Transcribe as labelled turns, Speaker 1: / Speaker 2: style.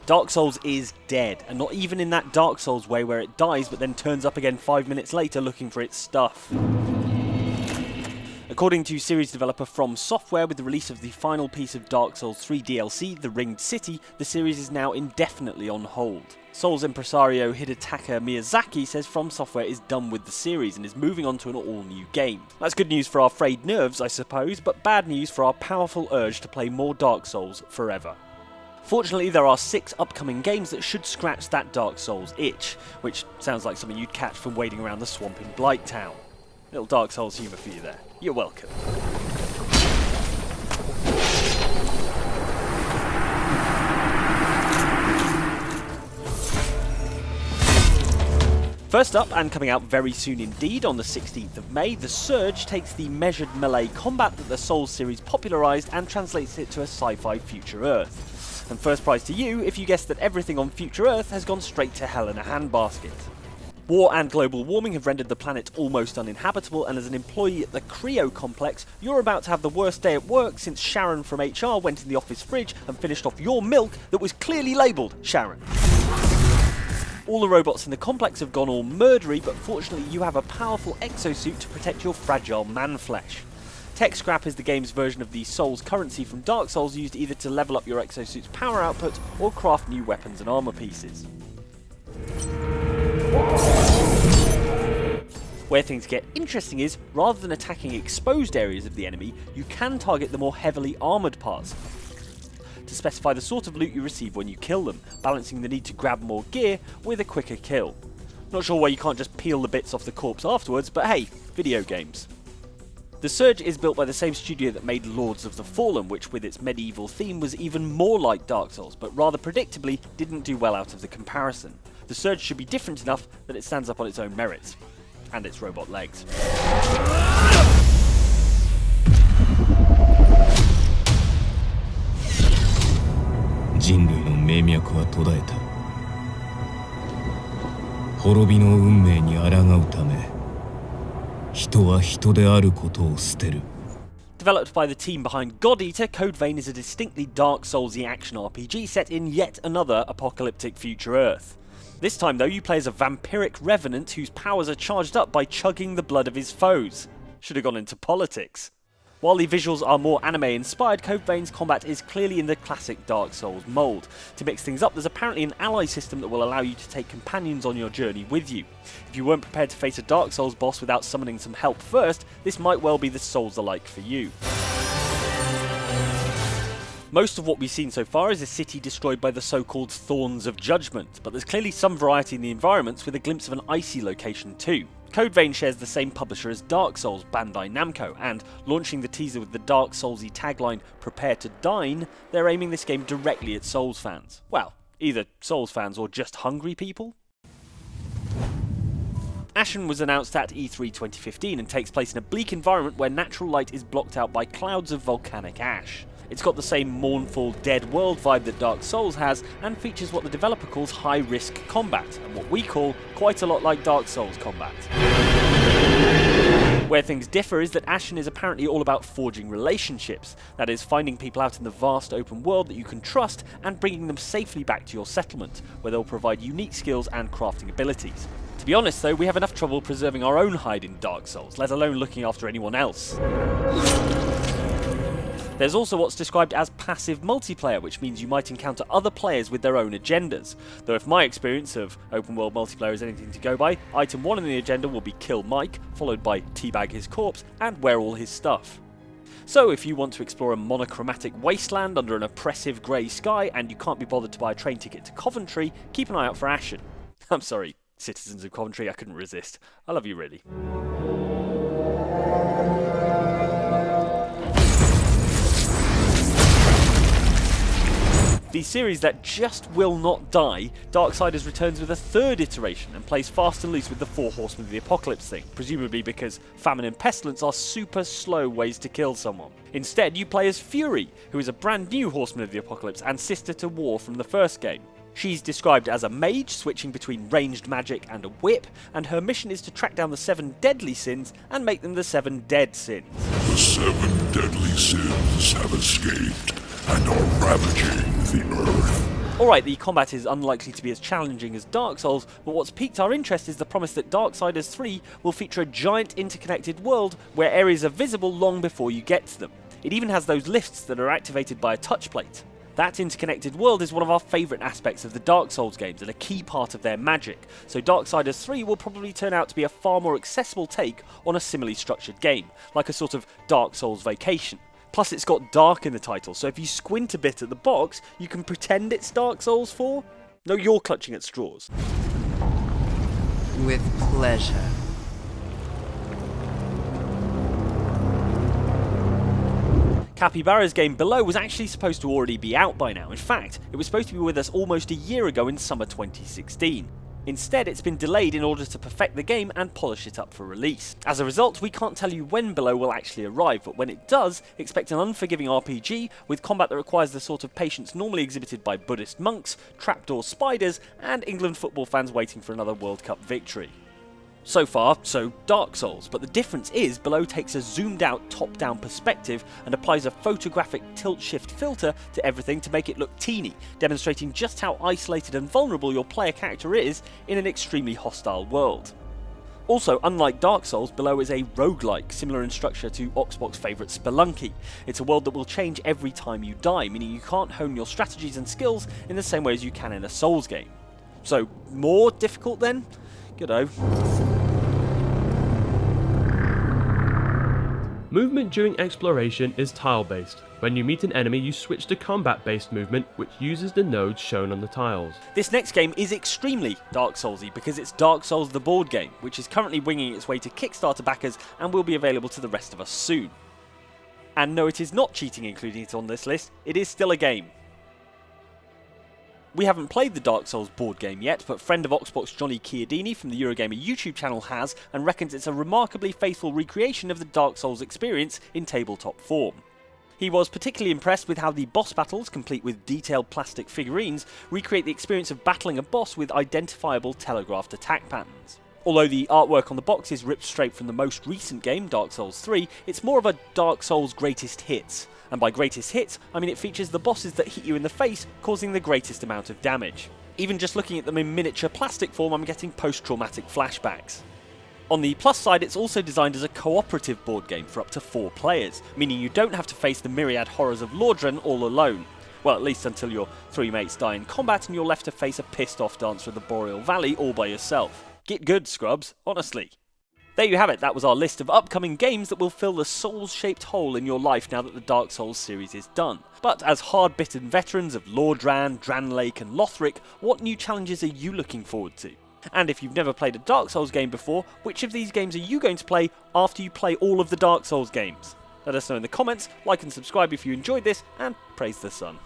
Speaker 1: Dark Souls is dead, and not even in that Dark Souls way where it dies but then turns up again 5 minutes later looking for its stuff. According to series developer From Software, with the release of the final piece of Dark Souls 3 DLC, The Ringed City, the series is now indefinitely on hold. Souls impresario Hidetaka Miyazaki says From Software is done with the series and is moving on to an all-new game. That's good news for our frayed nerves, I suppose, but bad news for our powerful urge to play more Dark Souls forever. Fortunately, there are 6 upcoming games that should scratch that Dark Souls itch, which sounds like something you'd catch from wading around the swamp in Blighttown. Little Dark Souls humour for you there. You're welcome. First up, and coming out very soon indeed, on the 16th of May, The Surge takes the measured melee combat that the Souls series popularised and translates it to a sci-fi future Earth. And first prize to you if you guessed that everything on future Earth has gone straight to hell in a handbasket. War and global warming have rendered the planet almost uninhabitable, and as an employee at the Creo complex, you're about to have the worst day at work since Sharon from HR went in the office fridge and finished off your milk that was clearly labelled Sharon. All the robots in the complex have gone all murdery, but fortunately you have a powerful exosuit to protect your fragile man flesh. Tech scrap is the game's version of the Souls currency from Dark Souls, used either to level up your exosuit's power output or craft new weapons and armour pieces. Where things get interesting is, rather than attacking exposed areas of the enemy, you can target the more heavily armoured parts to specify the sort of loot you receive when you kill them, balancing the need to grab more gear with a quicker kill. Not sure why you can't just peel the bits off the corpse afterwards, but hey, video games. The Surge is built by the same studio that made Lords of the Fallen, which with its medieval theme was even more like Dark Souls, but rather predictably didn't do well out of the comparison. The Surge should be different enough that it stands up on its own merits. And its robot legs.
Speaker 2: 人類の命脈は途絶えた。滅びの運命に抗うため、人は人であることを捨てる。
Speaker 1: Developed by the team behind God Eater, Code Vein is a distinctly Dark Souls-y action RPG set in yet another apocalyptic future Earth. This time though, you play as a vampiric revenant whose powers are charged up by chugging the blood of his foes. Should have gone into politics. While the visuals are more anime-inspired, Code Vein's combat is clearly in the classic Dark Souls mould. To mix things up, there's apparently an ally system that will allow you to take companions on your journey with you. If you weren't prepared to face a Dark Souls boss without summoning some help first, this might well be the Souls-alike for you. Most of what we've seen so far is a city destroyed by the so-called Thorns of Judgment, but there's clearly some variety in the environments, with a glimpse of an icy location too. Code Vein shares the same publisher as Dark Souls, Bandai Namco, and launching the teaser with the Dark Souls-y tagline, "Prepare to dine," they're aiming this game directly at Souls fans. Well, either Souls fans or just hungry people. Ashen was announced at E3 2015 and takes place in a bleak environment where natural light is blocked out by clouds of volcanic ash. It's got the same mournful, dead world vibe that Dark Souls has, and features what the developer calls high-risk combat, and what we call quite a lot like Dark Souls combat. Where things differ is that Ashen is apparently all about forging relationships, that is, finding people out in the vast open world that you can trust and bringing them safely back to your settlement, where they'll provide unique skills and crafting abilities. To be honest though, we have enough trouble preserving our own hide in Dark Souls, let alone looking after anyone else. There's also what's described as passive multiplayer, which means you might encounter other players with their own agendas. Though if my experience of open world multiplayer is anything to go by, item 1 in the agenda will be kill Mike, followed by teabag his corpse, and wear all his stuff. So if you want to explore a monochromatic wasteland under an oppressive grey sky, and you can't be bothered to buy a train ticket to Coventry, keep an eye out for Ashen. I'm sorry, citizens of Coventry, I couldn't resist. I love you really. The series that just will not die, Darksiders returns with a third iteration and plays fast and loose with the 4 Horsemen of the Apocalypse thing, presumably because famine and pestilence are super slow ways to kill someone. Instead, you play as Fury, who is a brand new Horseman of the Apocalypse and sister to War from the first game. She's described as a mage, switching between ranged magic and a whip, and her mission is to track down the 7 deadly sins and make them the 7 dead sins.
Speaker 3: The 7 deadly sins have escaped. and are ravaging the earth.
Speaker 1: Alright, the combat is unlikely to be as challenging as Dark Souls, but what's piqued our interest is the promise that Darksiders 3 will feature a giant interconnected world where areas are visible long before you get to them. It even has those lifts that are activated by a touch plate. That interconnected world is one of our favourite aspects of the Dark Souls games and a key part of their magic, so Darksiders 3 will probably turn out to be a far more accessible take on a similarly structured game, like a sort of Dark Souls Vacation. Plus it's got dark in the title, so if you squint a bit at the box, you can pretend it's Dark Souls 4. No, you're clutching at straws.
Speaker 4: With pleasure.
Speaker 1: Capybara's game Belove was actually supposed to already be out by now. In fact, it was supposed to be with us almost a year ago in summer 2016. Instead, it's been delayed in order to perfect the game and polish it up for release. As a result, we can't tell you when Belove will actually arrive, but when it does, expect an unforgiving RPG with combat that requires the sort of patience normally exhibited by Buddhist monks, trapdoor spiders, and England football fans waiting for another World Cup victory. So far, so Dark Souls, but the difference is Belove takes a zoomed out top-down perspective and applies a photographic tilt-shift filter to everything to make it look teeny, demonstrating just how isolated and vulnerable your player character is in an extremely hostile world. Also, unlike Dark Souls, Belove is a roguelike, similar in structure to Oxbox favourite Spelunky. It's a world that will change every time you die, meaning you can't hone your strategies and skills in the same way as you can in a Souls game. So, more difficult then? Good-o.
Speaker 5: Movement during exploration is tile-based. When you meet an enemy, you switch to combat-based movement, which uses the nodes shown on the tiles.
Speaker 1: This next game is extremely Dark Soulsy because it's Dark Souls the board game, which is currently winging its way to Kickstarter backers and will be available to the rest of us soon. And no, it is not cheating including it on this list, it is still a game. We haven't played the Dark Souls board game yet, but friend of Oxbox Johnny Chiodini from the Eurogamer YouTube channel has, and reckons it's a remarkably faithful recreation of the Dark Souls experience in tabletop form. He was particularly impressed with how the boss battles, complete with detailed plastic figurines, recreate the experience of battling a boss with identifiable telegraphed attack patterns. Although the artwork on the box is ripped straight from the most recent game, Dark Souls 3, it's more of a Dark Souls greatest hits. And by greatest hits, I mean it features the bosses that hit you in the face, causing the greatest amount of damage. Even just looking at them in miniature plastic form, I'm getting post-traumatic flashbacks. On the plus side, it's also designed as a cooperative board game for up to 4 players, meaning you don't have to face the myriad horrors of Lordran all alone. Well, at least until your 3 mates die in combat and you're left to face a pissed-off dancer of the Boreal Valley all by yourself. Get good, scrubs, honestly. There you have it, that was our list of upcoming games that will fill the Souls-shaped hole in your life now that the Dark Souls series is done. But as hard-bitten veterans of Lordran, Drannlake and Lothric, what new challenges are you looking forward to? And if you've never played a Dark Souls game before, which of these games are you going to play after you play all of the Dark Souls games? Let us know in the comments, like and subscribe if you enjoyed this, and praise the sun.